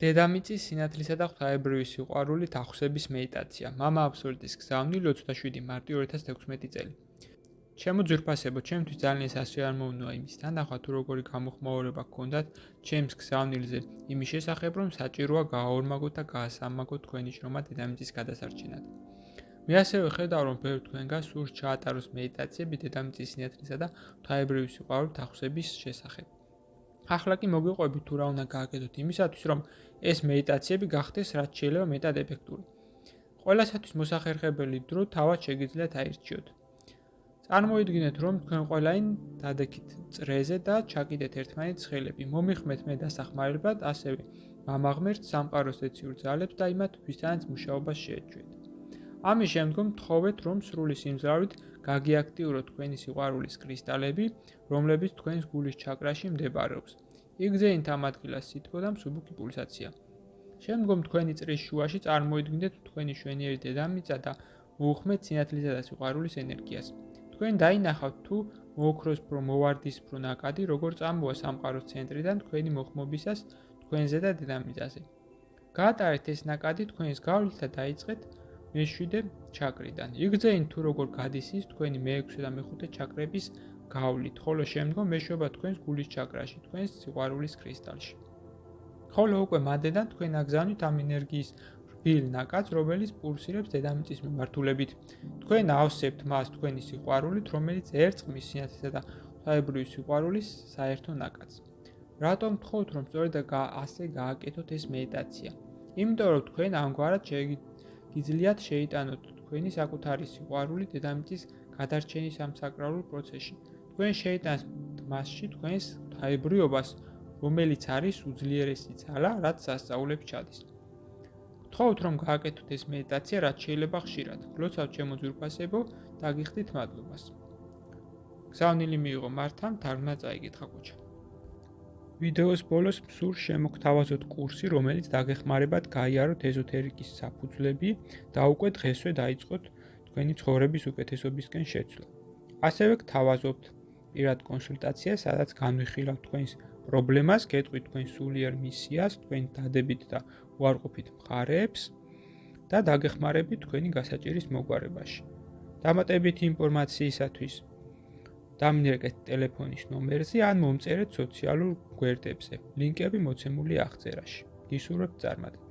დედამიწის სინათლისა და ღვთაებრივი სიყვარულით ახსების მედიტაცია. მამა აბსოლუტის გზავნილი 27 მარტი 2016 წელი. ჩემო ძვირფასებო, ჩემთვის ძალიან სასწრაფო არ მოუნოა იმის თანახმად, თუ როგორი გამოხმაურება გქონდათ ჩემს გზავნილზე იმის შესახებ, რომ საჭიროა გააორმაგოთ და გაასამაგოთ თქვენი შრომა დედამიწის გადასარჩენად. მე ასევე ხედავ, რომ ბევრ თქვენგან სურს ჩაატაროს მედიტაციები დედამიწის სინათლისა და ღვთაებრივი სიყვარულით ახსების შესახებ. ახლა კი მოგიყვებით თუ რა უნდა გააკეთოთ იმისათვის, რომ ეს მედიტაციები გახდეს რაც შეიძლება მეტად ეფექტური. ყველასათვის მოსახერხებელი დრო თავად შეგიძლიათ აირჩიოთ. წარმოიდგინეთ, რომ თქვენ ყველანი დადექით წრეზე და ჩაკიდეთ ერთმანეთს ხელები. მომიხმეთ მე დასახმარებლად, ასევე მამაღმერთ სამყაროს ეციურ ძალებს და იმათ, ვისთანაც მუშაობას შეეჩვიეთ. ამის შემდგომ თხოვეთ, რომ სრული სიმძლავრით გაგიაქტიუროთ თქვენი სიყვარულის კრისტალები, რომლებიც თქვენს გულის ჩაკრაში მდებარეობს. იგზეინთ ამ ადგილას სითბო და მსუბუქი პულსაცია. შემდგომ თქვენი წრის შუაში წარმოიდგინეთ თქვენი მშვენიერი დედამიწა და მოუხმეთ სინათლისა და სიყვარულის ენერგიას. თქვენ დაინახავთ თუ მოოქროსფრო მოვარდისფრო ნაკადი როგორ წამოვა სამყაროს ცენტრიდან თქვენი მოხმობისას თქვენზე და დედამიწაზე. გაატარეთ ეს ნაკადი თქვენის გავლით და დაიწყეთ მე-7 ჩაკრიდან. იგზეინთ თუ როგორ გადის ის თქვენი მე-6 და მე-5 ჩაკრების გავლით, ხოლო შემდგომ ეშვება თქვენს გულის ჩაკრაში, თქვენს სიყვარულის კრისტალში. ხოლო უკვე მანდედან თქვენ აგზავნით ამ ენერგიის რბილ ნაკადს, რომელიც პულსირებს დედამიწის მიმართულებით. თქვენ ავსებთ მას თქვენი სიყვარულით, რომელიც ერწყმის სინათლისა და ღვთაებრივი სიყვარულის საერთო ნაკადს. რატომ თხოვთ, რომ სწორედ ასე გააკეთოთ ეს მედიტაცია? იმიტომ რომ თქვენ ამგვარად შეგიძლიათ შეიტანოთ თქვენი საკუთარი სიყვარული დედამიწის გადარჩენის ამ საკრალულ პროცესში. თქვენ შეიტანთ მასში თქვენს ღვთაებრიობას, რომელიც არის უძლიერესი ძალა, რაც სასწაულებს ჩადის. გთხოვთ, რომ გააკეთოთ ეს მედიტაცია, რაც შეიძლება ხშირად. გლოცავთ ჩემო ძვირფასებო და გიხდით მადლობას. გზავნილი მიიღო მართამ, თარგმნა წაიკითხა კუჩა. ვიდეოს ბოლოს მსურს შემოგთავაზოთ კურსი, რომელიც დაგეხმარებათ გაიაროთ ეზოთერიკის საფუძვლები და უკვე დღესვე დაიწყოთ თქვენი ცხოვრების უკეთესობისკენ შეცვლა. ასევე გთავაზობთ პირად კონსულტაციას, სადაც განვიხილავთ თქვენს პრობლემას, გეტყვით თქვენ სულიერ მისიას, თქვენი დადებით და უარყოფით მხარეებს და დაგეხმარებით თქვენი გასაჭირის მოგვარებაში. დამატებითი ინფორმაციისათვის დამინერგეთ ტელეფონის ნომერზე ან მომწერეთ სოციალურ გვერდებზე. ლინკები მოცემულია აღწერაში. გისურვებთ წარმატებას.